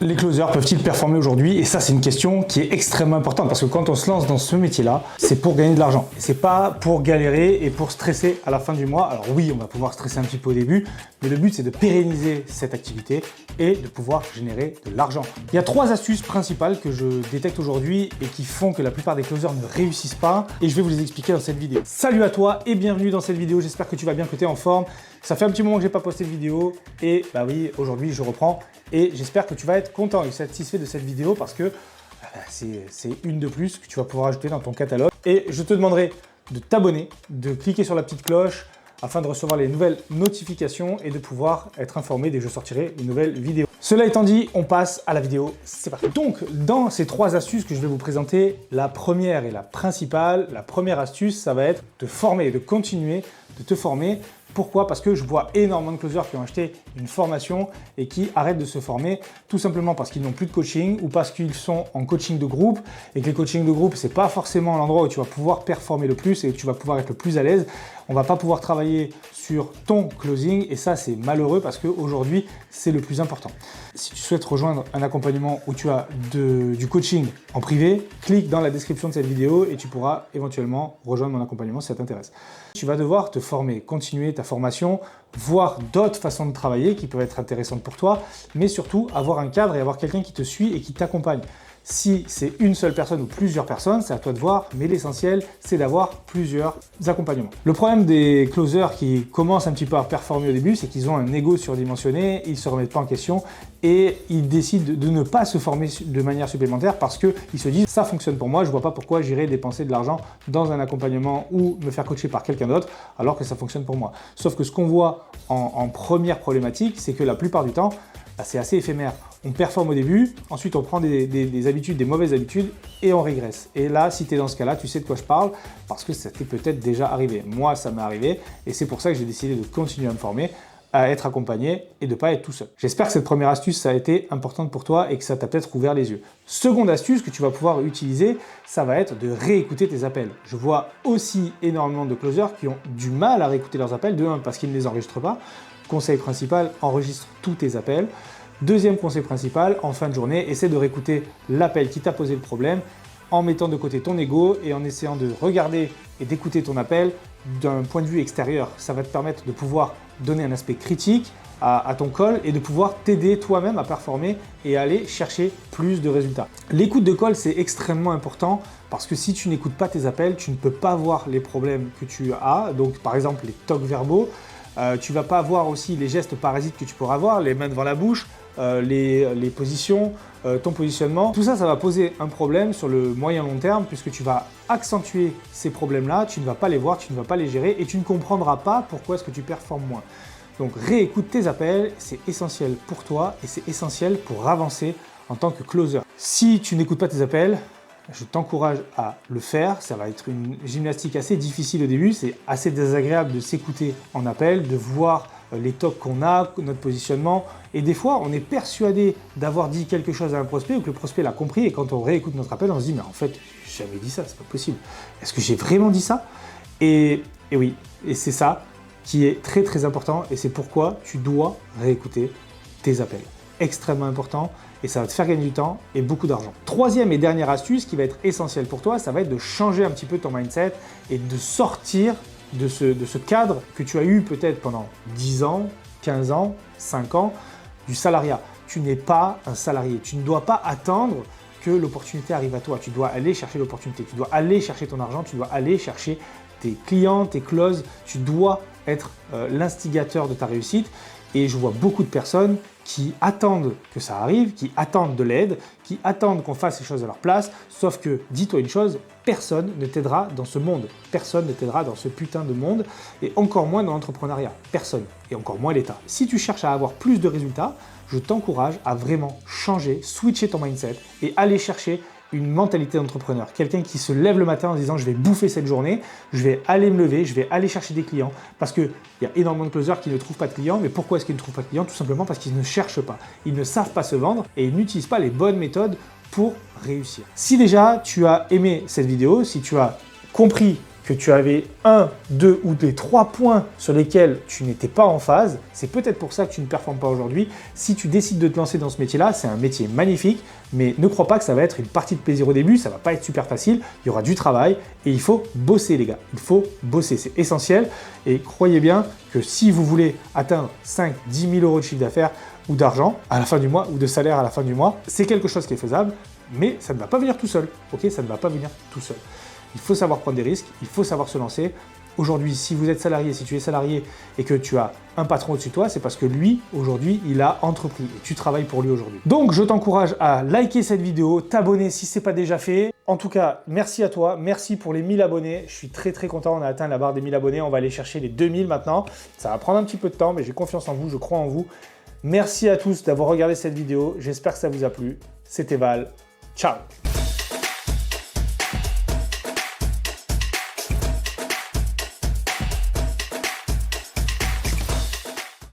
Les closers peuvent-ils performer aujourd'hui? Et ça, c'est une question qui est extrêmement importante parce que quand on se lance dans ce métier-là, c'est pour gagner de l'argent. C'est pas pour galérer et pour stresser à la fin du mois. Alors oui, on va pouvoir stresser un petit peu au début, mais le but, c'est de pérenniser cette activité et de pouvoir générer de l'argent. Il y a 3 astuces principales que je détecte aujourd'hui et qui font que la plupart des closers ne réussissent pas. Et je vais vous les expliquer dans cette vidéo. Salut à toi et bienvenue dans cette vidéo. J'espère que tu vas bien, que tu es en forme. Ça fait un petit moment que j'ai pas posté de vidéo et bah oui, aujourd'hui, je reprends. Et j'espère que tu vas être content et satisfait de cette vidéo parce que c'est une de plus que tu vas pouvoir ajouter dans ton catalogue. Et je te demanderai de t'abonner, de cliquer sur la petite cloche afin de recevoir les nouvelles notifications et de pouvoir être informé dès que je sortirai une nouvelle vidéo. Cela étant dit, on passe à la vidéo. C'est parti. Donc, dans ces 3 astuces que je vais vous présenter, la première et la principale, la première astuce, ça va être de former, de continuer de te former. Pourquoi? Parce que je vois énormément de closers qui ont acheté une formation et qui arrêtent de se former tout simplement parce qu'ils n'ont plus de coaching ou parce qu'ils sont en coaching de groupe et que les coachings de groupe, c'est pas forcément l'endroit où tu vas pouvoir performer le plus et où tu vas pouvoir être le plus à l'aise. On va pas pouvoir travailler sur ton closing et ça, c'est malheureux parce qu'aujourd'hui, c'est le plus important. Si tu souhaites rejoindre un accompagnement où tu as du coaching en privé, clique dans la description de cette vidéo et tu pourras éventuellement rejoindre mon accompagnement si ça t'intéresse. Tu vas devoir te former, continuer ta formation, voir d'autres façons de travailler qui peuvent être intéressantes pour toi, mais surtout avoir un cadre et avoir quelqu'un qui te suit et qui t'accompagne. Si c'est une seule personne ou plusieurs personnes, c'est à toi de voir, mais l'essentiel, c'est d'avoir plusieurs accompagnements. Le problème des closers qui commencent un petit peu à performer au début, c'est qu'ils ont un ego surdimensionné, ils ne se remettent pas en question et ils décident de ne pas se former de manière supplémentaire parce qu'ils se disent « ça fonctionne pour moi, je ne vois pas pourquoi j'irai dépenser de l'argent dans un accompagnement ou me faire coacher par quelqu'un d'autre alors que ça fonctionne pour moi ». Sauf que ce qu'on voit en première problématique, c'est que la plupart du temps, c'est assez éphémère. On performe au début, ensuite on prend des habitudes, des mauvaises habitudes et on régresse. Et là, si tu es dans ce cas-là, tu sais de quoi je parle parce que ça t'est peut-être déjà arrivé. Moi, ça m'est arrivé et c'est pour ça que j'ai décidé de continuer à me former, à être accompagné et de ne pas être tout seul. J'espère que cette première astuce, ça a été importante pour toi et que ça t'a peut-être ouvert les yeux. Seconde astuce que tu vas pouvoir utiliser, ça va être de réécouter tes appels. Je vois aussi énormément de closers qui ont du mal à réécouter leurs appels, de un, parce qu'ils ne les enregistrent pas. Conseil principal, enregistre tous tes appels. Deuxième conseil principal, en fin de journée, essaie de réécouter l'appel qui t'a posé le problème en mettant de côté ton ego et en essayant de regarder et d'écouter ton appel d'un point de vue extérieur. Ça va te permettre de pouvoir donner un aspect critique à ton call et de pouvoir t'aider toi-même à performer et à aller chercher plus de résultats. L'écoute de call, c'est extrêmement important parce que si tu n'écoutes pas tes appels, tu ne peux pas voir les problèmes que tu as. Donc par exemple les tocs verbaux, tu ne vas pas voir aussi les gestes parasites que tu pourras avoir, les mains devant la bouche, les positions, ton positionnement. Tout ça, ça va poser un problème sur le moyen long terme puisque tu vas accentuer ces problèmes-là, tu ne vas pas les voir, tu ne vas pas les gérer et tu ne comprendras pas pourquoi est-ce que tu performes moins. Donc réécoute tes appels, c'est essentiel pour toi et c'est essentiel pour avancer en tant que closer. Si tu n'écoutes pas tes appels, je t'encourage à le faire. Ça va être une gymnastique assez difficile au début. C'est assez désagréable de s'écouter en appel, de voir les tocs qu'on a, notre positionnement. Et des fois, on est persuadé d'avoir dit quelque chose à un prospect ou que le prospect l'a compris. Et quand on réécoute notre appel, on se dit « mais en fait, j'ai jamais dit ça, c'est pas possible. Est-ce que j'ai vraiment dit ça ?» Et oui, et c'est ça qui est très très important. Et c'est pourquoi tu dois réécouter tes appels. Extrêmement important. Et ça va te faire gagner du temps et beaucoup d'argent. Troisième et dernière astuce qui va être essentielle pour toi, ça va être de changer un petit peu ton mindset et de sortir de ce cadre que tu as eu peut-être pendant 10 ans, 15 ans, 5 ans, du salariat. Tu n'es pas un salarié. Tu ne dois pas attendre que l'opportunité arrive à toi. Tu dois aller chercher l'opportunité. Tu dois aller chercher ton argent. Tu dois aller chercher tes clients, tes closes. Tu dois être l'instigateur de ta réussite. Et je vois beaucoup de personnes qui attendent que ça arrive, qui attendent de l'aide, qui attendent qu'on fasse les choses à leur place. Sauf que, dis-toi une chose, personne ne t'aidera dans ce monde. Personne ne t'aidera dans ce putain de monde et encore moins dans l'entrepreneuriat. Personne. Et encore moins l'État. Si tu cherches à avoir plus de résultats, je t'encourage à vraiment changer, switcher ton mindset et aller chercher une mentalité d'entrepreneur. Quelqu'un qui se lève le matin en se disant « je vais bouffer cette journée, je vais aller me lever, je vais aller chercher des clients ». Parce qu'il y a énormément de closers qui ne trouvent pas de clients. Mais pourquoi est-ce qu'ils ne trouvent pas de clients? Tout simplement parce qu'ils ne cherchent pas. Ils ne savent pas se vendre et ils n'utilisent pas les bonnes méthodes pour réussir. Si déjà tu as aimé cette vidéo, si tu as compris que tu avais 1, 2 ou des 3 points sur lesquels tu n'étais pas en phase. C'est peut-être pour ça que tu ne performes pas aujourd'hui. Si tu décides de te lancer dans ce métier-là, c'est un métier magnifique, mais ne crois pas que ça va être une partie de plaisir au début, ça va pas être super facile, il y aura du travail et il faut bosser les gars, il faut bosser, c'est essentiel. Et croyez bien que si vous voulez atteindre 5, 10 000 euros de chiffre d'affaires ou d'argent à la fin du mois ou de salaire à la fin du mois, c'est quelque chose qui est faisable, mais ça ne va pas venir tout seul, ok? Ça ne va pas venir tout seul. Il faut savoir prendre des risques, il faut savoir se lancer. Aujourd'hui, si vous êtes salarié, si tu es salarié et que tu as un patron au-dessus de toi, c'est parce que lui, aujourd'hui, il a entrepris et tu travailles pour lui aujourd'hui. Donc, je t'encourage à liker cette vidéo, t'abonner si ce n'est pas déjà fait. En tout cas, merci à toi, merci pour les 1000 abonnés. Je suis très content, on a atteint la barre des 1000 abonnés. On va aller chercher les 2000 maintenant. Ça va prendre un petit peu de temps, mais j'ai confiance en vous, je crois en vous. Merci à tous d'avoir regardé cette vidéo. J'espère que ça vous a plu. C'était Val. Ciao!